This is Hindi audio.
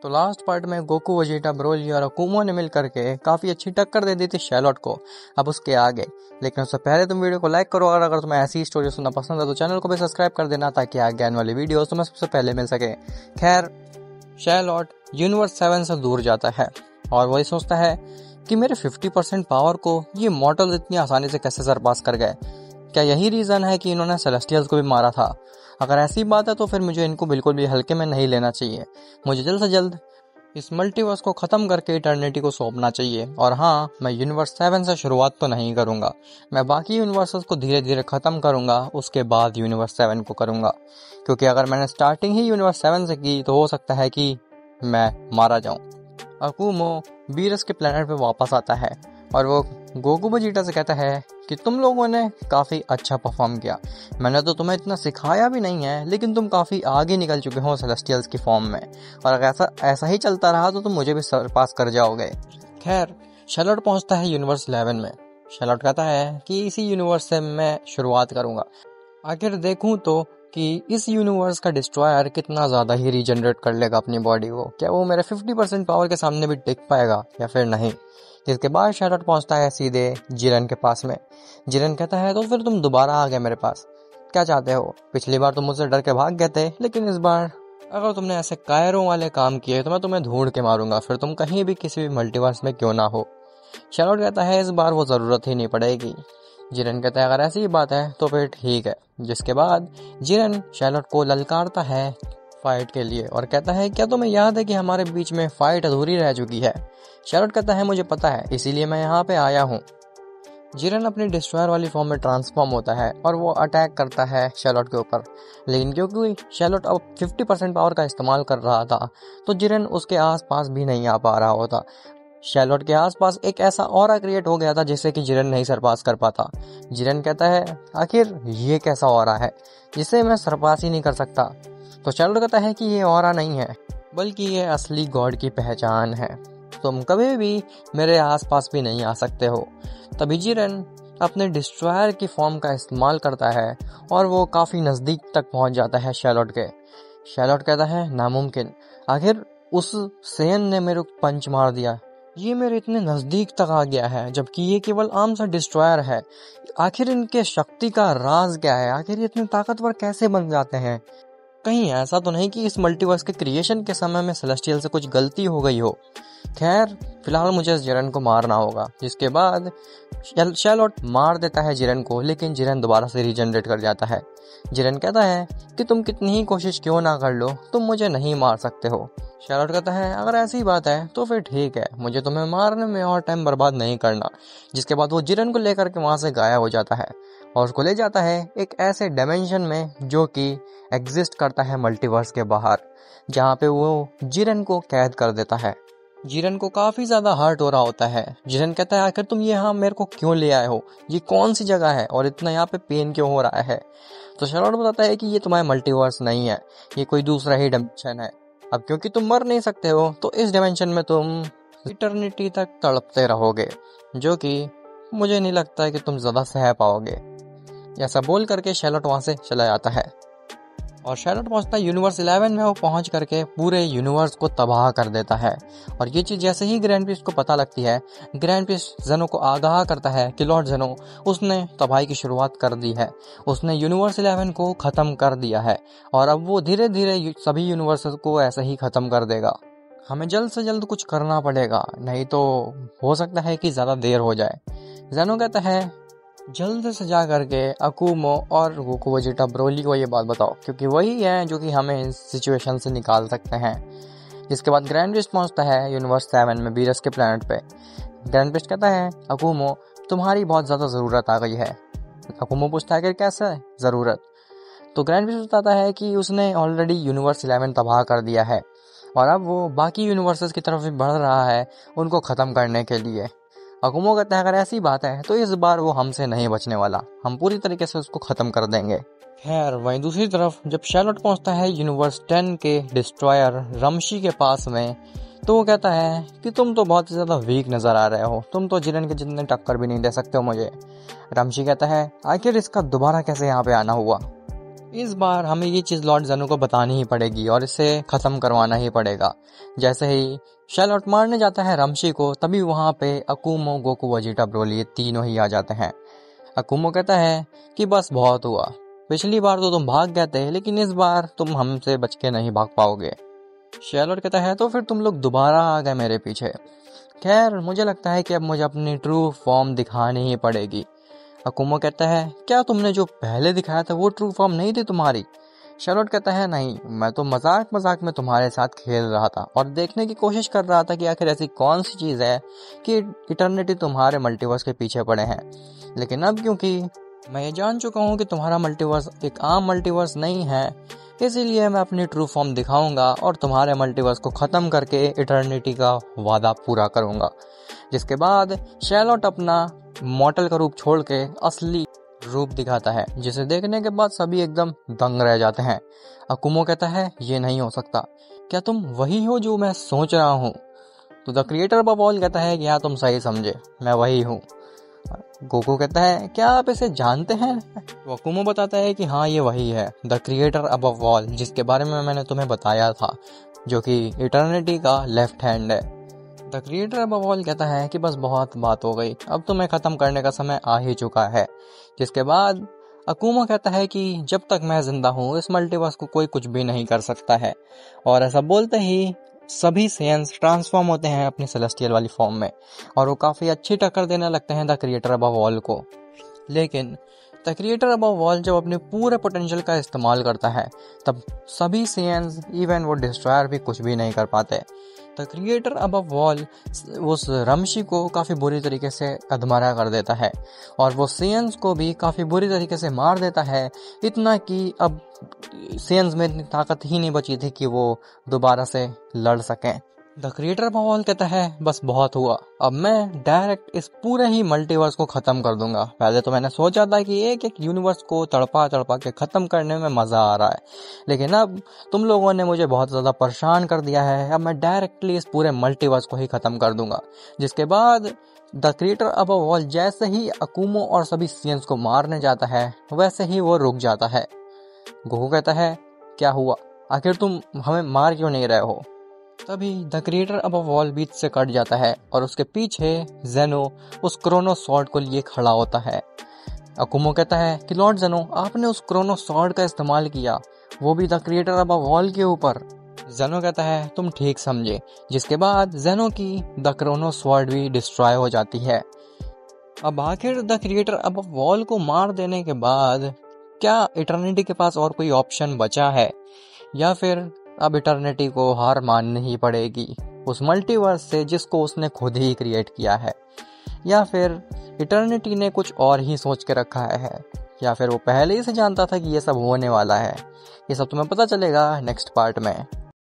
तो लास्ट पार्ट में गोकू, वेजिटा, ब्रोली और अकुमो ने मिल करके काफ़ी अच्छी टक्कर दे दी थी शैलोट को। अब उसके आगे, लेकिन उससे पहले तुम वीडियो को लाइक करो और अगर तुम्हें ऐसी स्टोरी सुनना पसंद है तो चैनल को भी सब्सक्राइब कर देना ताकि आगे आने वाली वीडियो तुम्हें सबसे पहले मिल सके। खैर, शैलोट यूनिवर्स 7 से दूर जाता है और वही सोचता है कि मेरे 50% पावर को ये मॉर्टल्स इतनी आसानी से कैसे सरपास कर गए। क्या यही रीज़न है कि इन्होंने सेलेस्टियल्स को भी मारा था? अगर ऐसी बात है तो फिर मुझे इनको बिल्कुल भी हल्के में नहीं लेना चाहिए। मुझे जल्द से जल्द इस मल्टीवर्स को ख़त्म करके इटर्निटी को सौंपना चाहिए। और हाँ, मैं यूनिवर्स 7 से शुरुआत तो नहीं करूँगा, मैं बाकी यूनिवर्सेस को धीरे धीरे ख़त्म करूँगा, उसके बाद यूनिवर्स 7 को करूँगा। क्योंकि अगर मैंने स्टार्टिंग ही यूनिवर्स 7 से की तो हो सकता है कि मैं मारा जाऊँ। अकुमो बीरस के प्लेनेट पे वापस आता है और वो गोकू, वेजिटा से कहता है कि तुम लोगों ने काफ़ी अच्छा परफॉर्म किया। मैंने तो तुम्हें इतना सिखाया भी नहीं है, लेकिन तुम काफ़ी आगे निकल चुके हो सेलेस्टियल्स की फॉर्म में, और अगर ऐसा ही चलता रहा तो तुम मुझे भी सरपास कर जाओगे। खैर, शैलोट पहुंचता है यूनिवर्स 11 में। शैलोट कहता है कि इसी यूनिवर्स से मैं शुरुआत करूँगा, आखिर देखूँ तो कि इस यूनिवर्स का डिस्ट्रॉयर कितना ज़्यादा ही रीजनरेट कर लेगा अपनी बॉडी को। क्या वो मेरे 50% पावर के सामने भी टिक पाएगा या फिर नहीं। जिसके बाद शैलोट पहुंचता है सीधे जिरन के पास में। जिरन कहता है तो फिर तुम दोबारा आ गए मेरे पास, क्या चाहते हो? पिछली बार तुम मुझसे डर के भाग गए थे, लेकिन इस बार अगर तुमने ऐसे कायरों वाले काम किए तो मैं तुम्हें ढूंढ के मारूंगा, फिर तुम कहीं भी किसी भी मल्टीवर्स में क्यों ना हो। शैलोट कहता है इस बार वो ज़रूरत ही नहीं पड़ेगी। जिरन कहता है अगर ऐसी ही बात है तो फिर ठीक है। जिसके बाद जिरन शैलोट को ललकारता है फाइट के लिए और कहता है क्या तुम्हें याद है कि हमारे बीच में फाइट अधूरी रह चुकी है? शैलोट कहता है मुझे पता है, इसीलिए मैं यहाँ पे आया हूँ। जिरन अपनी डिस्ट्रॉयर वाली फॉर्म में ट्रांसफॉर्म होता है और वो अटैक करता है शैलोट के ऊपर, लेकिन क्योंकि शैलोट अब 50% पावर का इस्तेमाल कर रहा था तो जिरन उसके आसपास भी नहीं आ पा रहा होता। शैलोट के आसपास एक ऐसा ऑरा क्रिएट हो गया था जिससे कि जिरन नहीं सरपास कर पाता। जिरन कहता है आखिर ये कैसा ऑरा है जिसे मैं सरपास ही नहीं कर सकता? तो शैलोट कहता है कि ये ऑरा नहीं है, बल्कि ये असली गॉड की पहचान है। तुम कभी भी मेरे आसपास भी नहीं आ सकते हो। तभी जिरन अपने डिस्ट्रॉयर की फॉर्म का इस्तेमाल करता है और वो काफ़ी नज़दीक तक पहुंच जाता है शैलोट के। शैलोट कहता है नामुमकिन, आखिर उस सेन ने मेरे को पंच मार दिया, ये मेरे इतने नज़दीक तक आ गया है जबकि ये केवल आम सा डिस्ट्रॉयर है। आखिर इनके शक्ति का राज क्या है? आखिर ये इतने ताकतवर कैसे बन जाते हैं? कहीं ऐसा तो नहीं कि इस मल्टीवर्स के क्रिएशन के समय में सेलेस्टियल से कुछ गलती हो गई हो। खैर, फिलहाल मुझे इस जिरन को मारना होगा। जिसके बाद शैलोट मार देता है जिरन को, लेकिन जिरन दोबारा से रीजनरेट कर जाता है। जिरन कहता है कि तुम कितनी ही कोशिश क्यों ना कर लो, तुम मुझे नहीं मार सकते हो। शैलोट कहता है अगर ऐसी बात है तो फिर ठीक है, मुझे तुम्हें मारने में और टाइम बर्बाद नहीं करना। जिसके बाद वो जिरन को लेकर के वहाँ से गायब हो जाता है और उसको ले जाता है एक ऐसे डायमेंशन में जो कि एग्जिस्ट करता है मल्टीवर्स के बाहर, जहाँ पे वो जिरन को कैद कर देता है। जिरन को काफ़ी ज़्यादा हर्ट हो रहा होता है। जिरन कहता है आखिर तुम यहाँ मेरे को क्यों ले आए हो? ये कौन सी जगह है और इतना यहाँ पे पेन क्यों हो रहा है? तो शैलोट बताता है कि ये तुम्हारा मल्टीवर्स नहीं है, ये कोई दूसरा ही डायमेंशन है। अब क्योंकि तुम मर नहीं सकते हो तो इस डायमेंशन में तुम इटर्निटी तक तड़पते रहोगे, जो कि मुझे नहीं लगता है कि तुम ज़्यादा सह पाओगे। ऐसा बोल करके शैलोट वहाँ से चला जाता है और शैलोट पहुंचता है यूनिवर्स 11 में। वो पहुंच करके पूरे यूनिवर्स को तबाह कर देता है और ये चीज़ जैसे ही ग्रैंड प्रिस्ट को पता लगती है, ग्रैंड प्रिस्ट जेनो को आगाह करता है कि लॉर्ड जेनो उसने तबाही की शुरुआत कर दी है, उसने यूनिवर्स 11 को ख़त्म कर दिया है और अब वो धीरे धीरे सभी यूनिवर्स को ऐसे ही ख़त्म कर देगा। हमें जल्द से जल्द कुछ करना पड़ेगा, नहीं तो हो सकता है कि ज़्यादा देर हो जाए। जेनो कहता है जल्द से जा करके अकुमो और गोकू, वेजिटा, ब्रोली को ये बात बताओ, क्योंकि वही है जो कि हमें इस सिचुएशन से निकाल सकते हैं। जिसके बाद ग्रैंड प्रिस्ट पहुंचता है यूनिवर्स 7 में बीरस के प्लैनेट पे। ग्रैंड प्रिस्ट कहता है अकुमो तुम्हारी बहुत ज़्यादा ज़रूरत आ गई है। अकुमो पूछता है कि कैसे ज़रूरत? तो ग्रैंड प्रिस्ट बताता है कि उसने ऑलरेडी यूनिवर्स 11 तबाह कर दिया है और अब वो बाकी यूनिवर्सेस की तरफ भी बढ़ रहा है उनको ख़त्म करने के लिए। अकुमो कहता है अगर ऐसी बात है तो इस बार वो हमसे नहीं बचने वाला, हम पूरी तरीके से उसको ख़त्म कर देंगे। खैर, वहीं दूसरी तरफ जब शैलोट पहुंचता है यूनिवर्स 10 के डिस्ट्रॉयर रमशी के पास में, तो वो कहता है कि तुम तो बहुत ज़्यादा वीक नज़र आ रहे हो, तुम तो जिरन के जितने टक्कर भी नहीं दे सकते हो मुझे। रमशी कहता है आखिर इसका दोबारा कैसे यहाँ पे आना हुआ? इस बार हमें ये चीज़ लॉर्ड ज़ेनो को बतानी ही पड़ेगी और इसे ख़त्म करवाना ही पड़ेगा। जैसे ही शैलॉट मारने जाता है रमशी को, तभी वहाँ पे अकुमो, गोकू, वेजिटा, ब्रोली ये तीनों ही आ जाते हैं। अकुमो कहता है कि बस बहुत हुआ, पिछली बार तो तुम भाग गए थे, लेकिन इस बार तुम हमसे बच के नहीं भाग पाओगे। शैलॉट कहता है तो फिर तुम लोग दोबारा आ गए मेरे पीछे। खैर मुझे लगता है कि अब मुझे अपनी ट्रू फॉर्म दिखानी ही पड़ेगी। अकुमो कहता है क्या तुमने जो पहले दिखाया था वो ट्रू फॉर्म नहीं थी तुम्हारी? शैलॉट कहता है नहीं, मैं तो मजाक मजाक में तुम्हारे साथ खेल रहा था और देखने की कोशिश कर रहा था कि आखिर ऐसी कौन सी चीज़ है कि इटर्निटी तुम्हारे मल्टीवर्स के पीछे पड़े हैं। लेकिन अब क्योंकि मैं ये जान चुका हूँ कि तुम्हारा मल्टीवर्स एक आम मल्टीवर्स नहीं है, इसीलिए मैं अपनी ट्रू फॉर्म दिखाऊंगा और तुम्हारे मल्टीवर्स को ख़त्म करके इटर्निटी का वादा पूरा करूंगा। जिसके बाद शैलॉट अपना मॉर्टल का रूप छोड़ के असली रूप दिखाता है, जिसे देखने के बाद सभी एकदम दंग रह जाते हैं। अकुमो कहता है ये नहीं हो सकता, क्या तुम वही हो जो मैं सोच रहा हूँ? तो द क्रिएटर ऑफ ऑल कहता है कि हाँ तुम सही समझे, मैं वही हूँ। गोकू कहता है क्या आप इसे जानते हैं? तो अकुमो बताता है कि हाँ ये वही है, द क्रिएटर अबव ऑल, जिसके बारे में मैंने तुम्हें बताया था, जो कि इटर्निटी का लेफ्ट हैंड है। द क्रिएटर अबव ऑल कहता है कि बस बहुत बात हो गई, अब तुम्हें ख़त्म करने का समय आ ही चुका है। जिसके बाद अकुमो कहता है कि जब तक मैं जिंदा हूँ इस मल्टीवर्स को कोई कुछ भी नहीं कर सकता है। और ऐसा बोलते ही सभी सेयंस ट्रांसफॉर्म होते हैं अपनी सेलेस्टियल वाली फॉर्म में और वो काफ़ी अच्छी टक्कर देने लगते हैं द क्रिएटर अबव ऑल को। लेकिन द क्रिएटर अबव ऑल जब अपने पूरे पोटेंशियल का इस्तेमाल करता है तब सभी सेयंस, इवन वो डिस्ट्रॉयर भी कुछ भी नहीं कर पाते। द क्रिएटर अबव ऑल उस रमशी को काफ़ी बुरी तरीके से अधमरा कर देता है और वो सेयंस को भी काफ़ी बुरी तरीके से मार देता है, इतना कि अब सेयंस में इतनी ताकत ही नहीं बची थी कि वो दोबारा से लड़ सकें। द क्रिएटर ऑफ ऑल कहता है बस बहुत हुआ, अब मैं डायरेक्ट इस पूरे ही मल्टीवर्स को ख़त्म कर दूंगा। पहले तो मैंने सोचा था कि एक एक यूनिवर्स को तड़पा तड़पा के ख़त्म करने में मज़ा आ रहा है, लेकिन अब तुम लोगों ने मुझे बहुत ज़्यादा परेशान कर दिया है, अब मैं डायरेक्टली इस पूरे मल्टीवर्स को ही ख़त्म कर दूंगा। जिसके बाद द क्रिएटर ऑफ ऑल जैसे ही अकुमो और सभी सेयंस को मारने जाता है वैसे ही वो रुक जाता है। गोकू कहता है क्या हुआ, आखिर तुम हमें मार क्यों नहीं रहे हो? तभी द क्रिएटर अबव ऑल बीच से कट जाता है और उसके पीछे ज़ेनो उस क्रोनो सॉर्ड को लिए खड़ा होता है। अकुमो कहता है कि लॉर्ड ज़ेनो आपने उस क्रोनो सॉर्ड का इस्तेमाल किया, वो भी द क्रिएटर अबव ऑल के ऊपर। ज़ेनो कहता है तुम ठीक समझे। जिसके बाद ज़ेनो की द क्रोनो सॉर्ड भी डिस्ट्रॉय हो जाती है। अब आखिर द क्रिएटर अबव ऑल को मार देने के बाद क्या इटर्निटी के पास और कोई ऑप्शन बचा है, या फिर अब इटर्निटी को हार माननी ही पड़ेगी उस मल्टीवर्स से जिसको उसने खुद ही क्रिएट किया है, या फिर इटर्निटी ने कुछ और ही सोच के रखा है, या फिर वो पहले ही से जानता था कि ये सब होने वाला है? ये सब तुम्हें पता चलेगा नेक्स्ट पार्ट में।